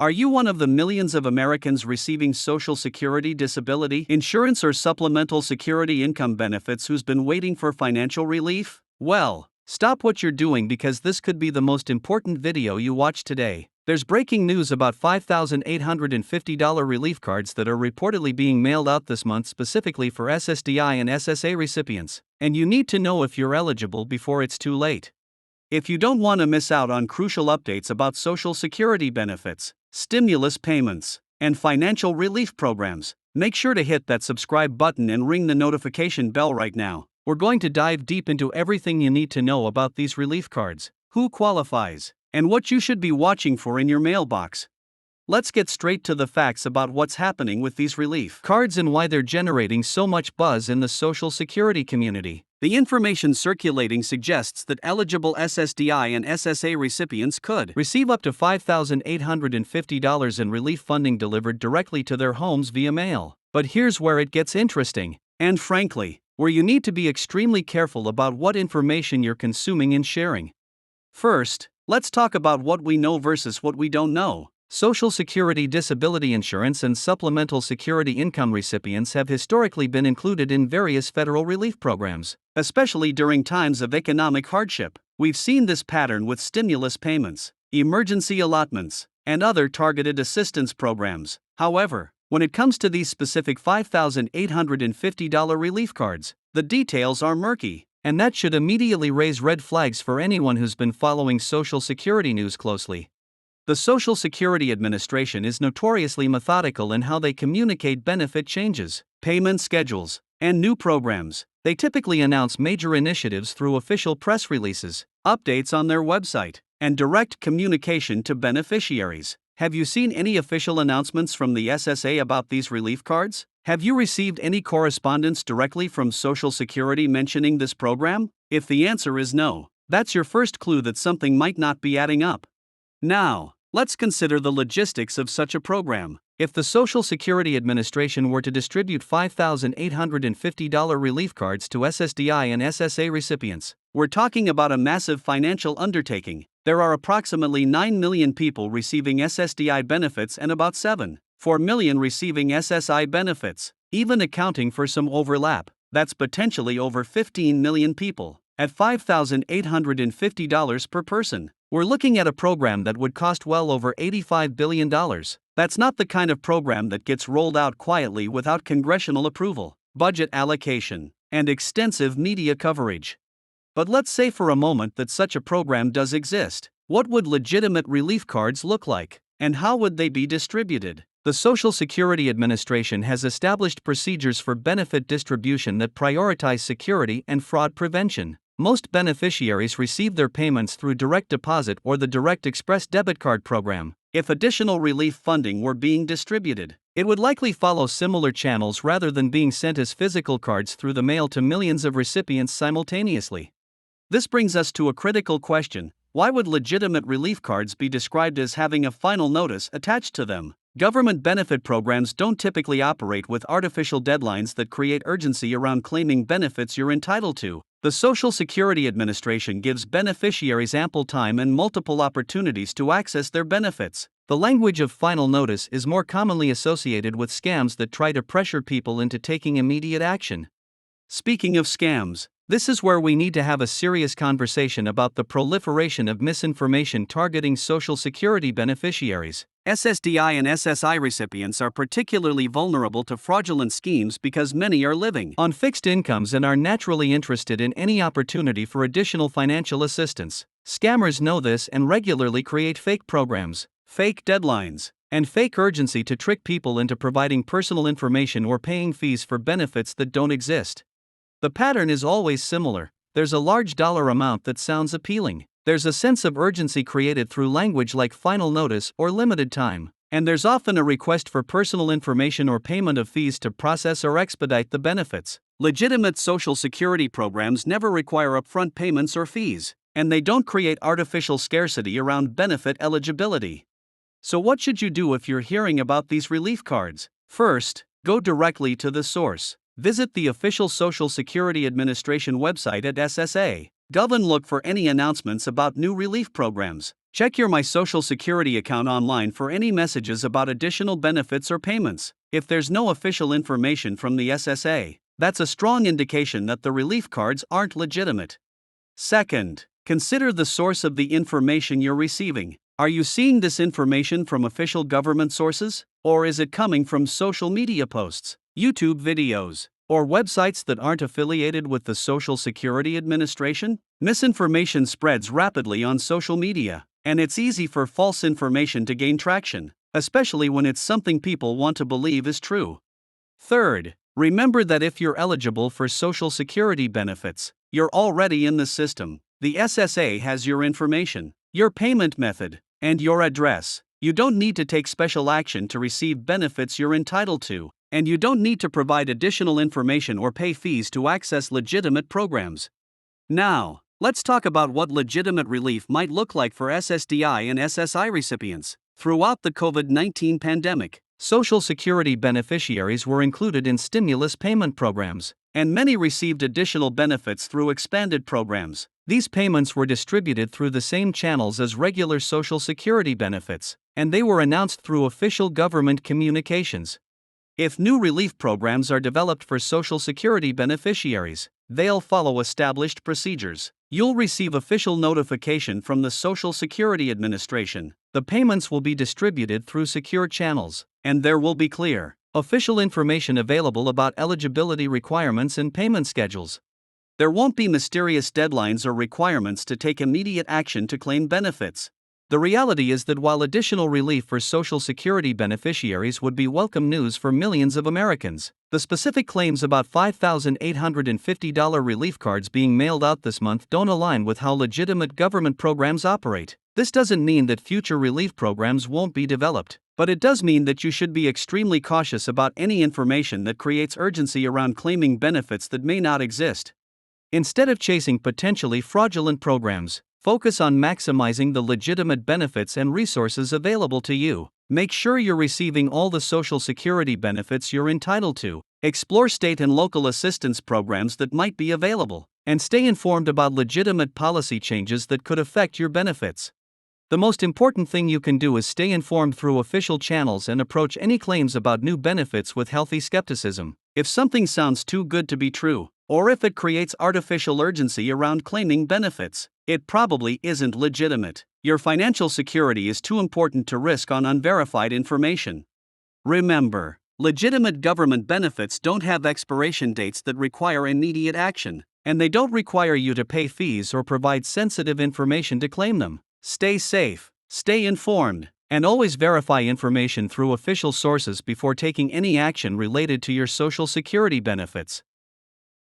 Are you one of the millions of Americans receiving Social Security disability insurance or supplemental security income benefits who's been waiting for financial relief? Well, stop what you're doing because this could be the most important video you watch today. There's breaking news about $5,850 relief cards that are reportedly being mailed out this month specifically for SSDI and SSA recipients, and you need to know if you're eligible before it's too late. If you don't want to miss out on crucial updates about Social Security benefits, stimulus payments, and financial relief programs, make sure to hit that subscribe button and ring the notification bell right now. We're going to dive deep into everything you need to know about these relief cards, who qualifies, and what you should be watching for in your mailbox. Let's get straight to the facts about what's happening with these relief cards and why they're generating so much buzz in the Social Security community. The information circulating suggests that eligible SSDI and SSA recipients could receive up to $5,850 in relief funding delivered directly to their homes via mail. But here's where it gets interesting, and frankly, where you need to be extremely careful about what information you're consuming and sharing. First, let's talk about what we know versus what we don't know. Social Security disability insurance and supplemental security income recipients have historically been included in various federal relief programs, especially during times of economic hardship. We've seen this pattern with stimulus payments, emergency allotments, and other targeted assistance programs. However, when it comes to these specific $5,850 relief cards, the details are murky, and that should immediately raise red flags for anyone who's been following Social Security news closely. The Social Security Administration is notoriously methodical in how they communicate benefit changes, payment schedules, and new programs. They typically announce major initiatives through official press releases, updates on their website, and direct communication to beneficiaries. Have you seen any official announcements from the SSA about these relief cards? Have you received any correspondence directly from Social Security mentioning this program? If the answer is no, that's your first clue that something might not be adding up. Now, let's consider the logistics of such a program. If the Social Security Administration were to distribute $5,850 relief cards to SSDI and SSA recipients, we're talking about a massive financial undertaking. There are approximately 9 million people receiving SSDI benefits and about 7.4 million receiving SSI benefits. Even accounting for some overlap, that's potentially over 15 million people. At $5,850 per person, we're looking at a program that would cost well over $85 billion. That's not the kind of program that gets rolled out quietly without congressional approval, budget allocation, and extensive media coverage. But let's say for a moment that such a program does exist. What would legitimate relief cards look like, and how would they be distributed? The Social Security Administration has established procedures for benefit distribution that prioritize security and fraud prevention. Most beneficiaries receive their payments through direct deposit or the Direct Express debit card program. If additional relief funding were being distributed, it would likely follow similar channels rather than being sent as physical cards through the mail to millions of recipients simultaneously. This brings us to a critical question: why would legitimate relief cards be described as having a final notice attached to them? Government benefit programs don't typically operate with artificial deadlines that create urgency around claiming benefits you're entitled to. The Social Security Administration gives beneficiaries ample time and multiple opportunities to access their benefits. The language of final notice is more commonly associated with scams that try to pressure people into taking immediate action. Speaking of scams, this is where we need to have a serious conversation about the proliferation of misinformation targeting Social Security beneficiaries. SSDI and SSI recipients are particularly vulnerable to fraudulent schemes because many are living on fixed incomes and are naturally interested in any opportunity for additional financial assistance. Scammers know this and regularly create fake programs, fake deadlines, and fake urgency to trick people into providing personal information or paying fees for benefits that don't exist. The pattern is always similar. There's a large dollar amount that sounds appealing. There's a sense of urgency created through language like final notice or limited time, and there's often a request for personal information or payment of fees to process or expedite the benefits. Legitimate Social Security programs never require upfront payments or fees, and they don't create artificial scarcity around benefit eligibility. So what should you do if you're hearing about these relief cards? First, go directly to the source. Visit the official Social Security Administration website at SSA. Gov and look for any announcements about new relief programs. Check your My Social Security account online for any messages about additional benefits or payments. If there's no official information from the SSA, that's a strong indication that the relief cards aren't legitimate. Second, consider the source of the information you're receiving. Are you seeing this information from official government sources, or is it coming from social media posts, YouTube videos, or websites that aren't affiliated with the Social Security Administration? Misinformation spreads rapidly on social media, and it's easy for false information to gain traction, especially when it's something people want to believe is true. Third, remember that if you're eligible for Social Security benefits, you're already in the system. The SSA has your information, your payment method, and your address. You don't need to take special action to receive benefits you're entitled to, and you don't need to provide additional information or pay fees to access legitimate programs. Now, let's talk about what legitimate relief might look like for SSDI and SSI recipients. Throughout the COVID-19 pandemic, Social Security beneficiaries were included in stimulus payment programs, and many received additional benefits through expanded programs. These payments were distributed through the same channels as regular Social Security benefits, and they were announced through official government communications. If new relief programs are developed for Social Security beneficiaries, they'll follow established procedures. You'll receive official notification from the Social Security Administration. The payments will be distributed through secure channels, and there will be clear, official information available about eligibility requirements and payment schedules. There won't be mysterious deadlines or requirements to take immediate action to claim benefits. The reality is that while additional relief for Social Security beneficiaries would be welcome news for millions of Americans, the specific claims about $5,850 relief cards being mailed out this month don't align with how legitimate government programs operate. This doesn't mean that future relief programs won't be developed, but it does mean that you should be extremely cautious about any information that creates urgency around claiming benefits that may not exist. Instead of chasing potentially fraudulent programs, focus on maximizing the legitimate benefits and resources available to you. Make sure you're receiving all the Social Security benefits you're entitled to. Explore state and local assistance programs that might be available, and stay informed about legitimate policy changes that could affect your benefits. The most important thing you can do is stay informed through official channels and approach any claims about new benefits with healthy skepticism. If something sounds too good to be true, or if it creates artificial urgency around claiming benefits, it probably isn't legitimate. Your financial security is too important to risk on unverified information. Remember, legitimate government benefits don't have expiration dates that require immediate action, and they don't require you to pay fees or provide sensitive information to claim them. Stay safe, stay informed, and always verify information through official sources before taking any action related to your Social Security benefits.